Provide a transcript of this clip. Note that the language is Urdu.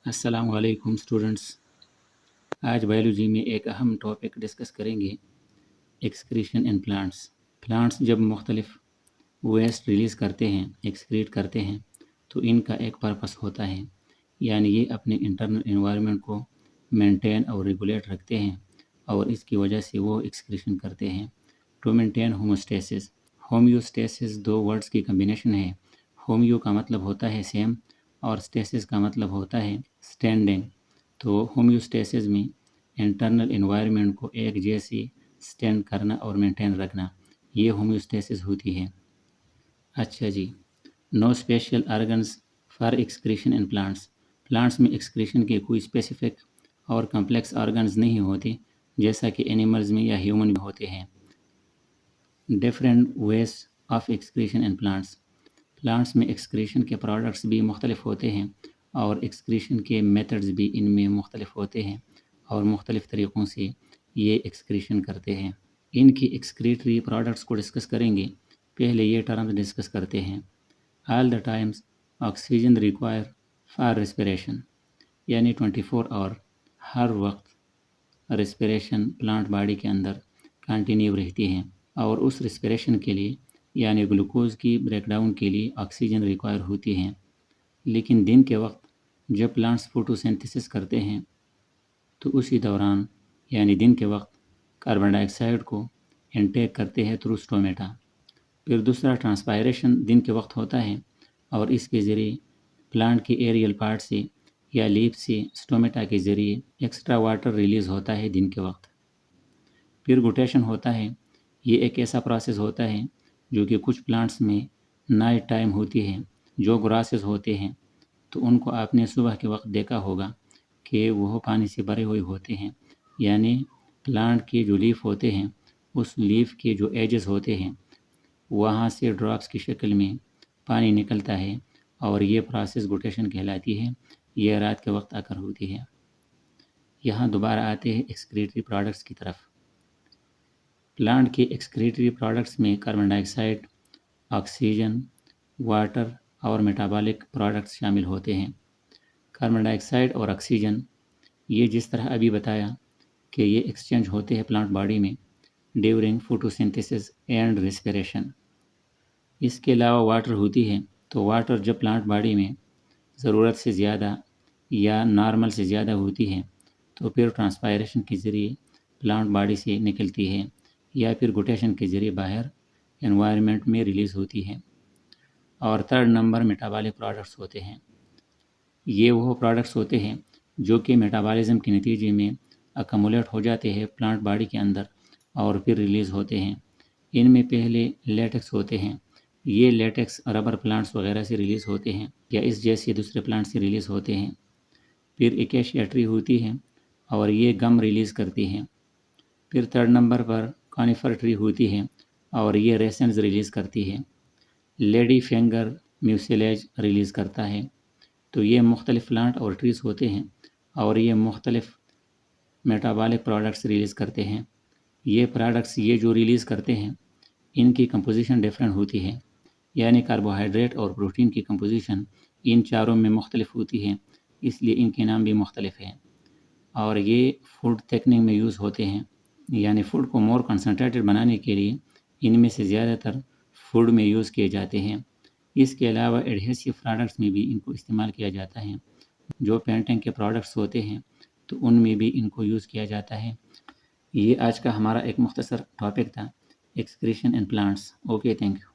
السلام علیکم اسٹوڈنٹس، آج بایولوجی میں ایک اہم ٹاپک ڈسکس کریں گے، ایکسکریشن ان پلانٹس۔ پلانٹس جب مختلف ویسٹ ریلیز کرتے ہیں، ایکسکریٹ کرتے ہیں، تو ان کا ایک پرپس ہوتا ہے، یعنی یہ اپنے انٹرنل انوائرمنٹ کو مینٹین اور ریگولیٹ رکھتے ہیں، اور اس کی وجہ سے وہ ایکسکریشن کرتے ہیں ٹو مینٹین ہوموسٹیسس۔ ہومیوسٹیسس دو ورڈز کی کمبینیشن ہے۔ ہومیو کا مطلب ہوتا ہے سیم، اور اسٹیسس کا مطلب ہوتا ہے سٹینڈنگ۔ تو ہومیوسٹیسس میں انٹرنل انوائرمنٹ کو ایک جیسی سٹینڈ کرنا اور مینٹین رکھنا، یہ ہومیوسٹیسس ہوتی ہے۔ اچھا جی، no special organs for excretion in plants. Plants میں ایکسکریشن کے کوئی اسپیسیفک اور کمپلیکس آرگنز نہیں ہوتے، جیسا کہ اینیملز میں یا ہیومن میں ہوتے ہیں۔ Different ways of excretion in plants. Plants میں ایکسکریشن کے پروڈکٹس بھی مختلف ہوتے ہیں، اور ایکسکریشن کے میتھڈز بھی ان میں مختلف ہوتے ہیں، اور مختلف طریقوں سے یہ ایکسکریشن کرتے ہیں۔ ان کی ایکسکریٹری پروڈکٹس کو ڈسکس کریں گے۔ پہلے یہ ٹرمز ڈسکس کرتے ہیں۔ All the times oxygen require for respiration, یعنی 24 اور ہر وقت ریسپریشن پلانٹ باڈی کے اندر کنٹینیو رہتی ہیں، اور اس ریسپریشن کے لیے یعنی گلوکوز کی بریک ڈاؤن کے لیے آکسیجن ریکوائر ہوتی ہیں۔ لیکن دن کے وقت جب پلانٹس فوٹوسینتھسس کرتے ہیں تو اسی دوران یعنی دن کے وقت کاربن ڈائی آکسائڈ کو انٹیک کرتے ہیں تھرو اسٹومیٹا۔ پھر دوسرا ٹرانسپائریشن دن کے وقت ہوتا ہے، اور اس کے ذریعے پلانٹ کے ایریل پارٹ سے یا لیف سے اسٹومیٹا کے ذریعے ایکسٹرا واٹر ریلیز ہوتا ہے دن کے وقت۔ پھر گوٹیشن ہوتا ہے۔ یہ ایک ایسا پروسیس ہوتا ہے جو کہ کچھ پلانٹس میں نائٹ ٹائم ہوتی ہے۔ جو گراسز ہوتے ہیں تو ان کو آپ نے صبح کے وقت دیکھا ہوگا کہ وہ پانی سے بھرے ہوئے ہوتے ہیں، یعنی پلانٹ کے جو لیف ہوتے ہیں اس لیف کے جو ایجز ہوتے ہیں وہاں سے ڈراپس کی شکل میں پانی نکلتا ہے، اور یہ پروسیس گوٹیشن کہلاتی ہے۔ یہ رات کے وقت آ کر ہوتی ہے۔ یہاں دوبارہ آتے ہیں ایکسکریٹری پروڈکٹس کی طرف۔ پلانٹ کے ایکسکریٹری پروڈکٹس میں کاربن ڈائی آکسائڈ، آکسیجن، واٹر اور میٹابولک پروڈکٹس شامل ہوتے ہیں۔ کاربن ڈائی آکسائڈ اور آکسیجن، یہ جس طرح ابھی بتایا کہ یہ ایکسچینج ہوتے ہیں پلانٹ باڈی میں ڈیورنگ فوٹوسنتھسس اینڈ ریسپریشن۔ اس کے علاوہ واٹر ہوتی ہے، تو واٹر جب پلانٹ باڈی میں ضرورت سے زیادہ یا نارمل سے زیادہ ہوتی ہے تو پھر ٹرانسپائریشن کے ذریعے پلانٹ باڈی سے نکلتی ہے، یا پھر گوٹیشن کے ذریعے باہر انوائرمنٹ میں ریلیز ہوتی ہے۔ اور تھرڈ نمبر میٹابولک پروڈکٹس ہوتے ہیں۔ یہ وہ پروڈکٹس ہوتے ہیں جو کہ میٹابولزم کے نتیجے میں اکمولیٹ ہو جاتے ہیں پلانٹ باڈی کے اندر اور پھر ریلیز ہوتے ہیں۔ ان میں پہلے لیٹکس ہوتے ہیں۔ یہ لیٹکس ربر پلانٹس وغیرہ سے ریلیز ہوتے ہیں، یا اس جیسے دوسرے پلانٹ سے ریلیز ہوتے ہیں۔ پھر ایکیشیا ٹری ہوتی ہے، اور یہ گم ریلیز کرتی ہے۔ پھر تھرڈ نمبر پر کانیفر ٹری ہوتی ہے، اور یہ ریسنز ریلیز کرتی ہے۔ لیڈی فنگر میوسیلیج ریلیز کرتا ہے۔ تو یہ مختلف پلانٹ اور ٹریز ہوتے ہیں، اور یہ مختلف میٹابولک پروڈکٹس ریلیز کرتے ہیں۔ یہ پروڈکٹس یہ جو ریلیز کرتے ہیں ان کی کمپوزیشن ڈیفرنٹ ہوتی ہے، یعنی کاربوہائیڈریٹ اور پروٹین کی کمپوزیشن ان چاروں میں مختلف ہوتی ہے، اس لیے ان کے نام بھی مختلف ہیں۔ اور یہ فوڈ تھکننگ میں یوز ہوتے ہیں، یعنی فوڈ کو مور کنسنٹریٹڈ بنانے کے لیے ان میں سے زیادہ تر فوڈ میں یوز کیے جاتے ہیں۔ اس کے علاوہ ایڈہیسو پروڈکٹس میں بھی ان کو استعمال کیا جاتا ہے۔ جو پینٹنگ کے پروڈکٹس ہوتے ہیں تو ان میں بھی ان کو یوز کیا جاتا ہے۔ یہ آج کا ہمارا ایک مختصر ٹاپک تھا، excretion in plants. Okay, thank you.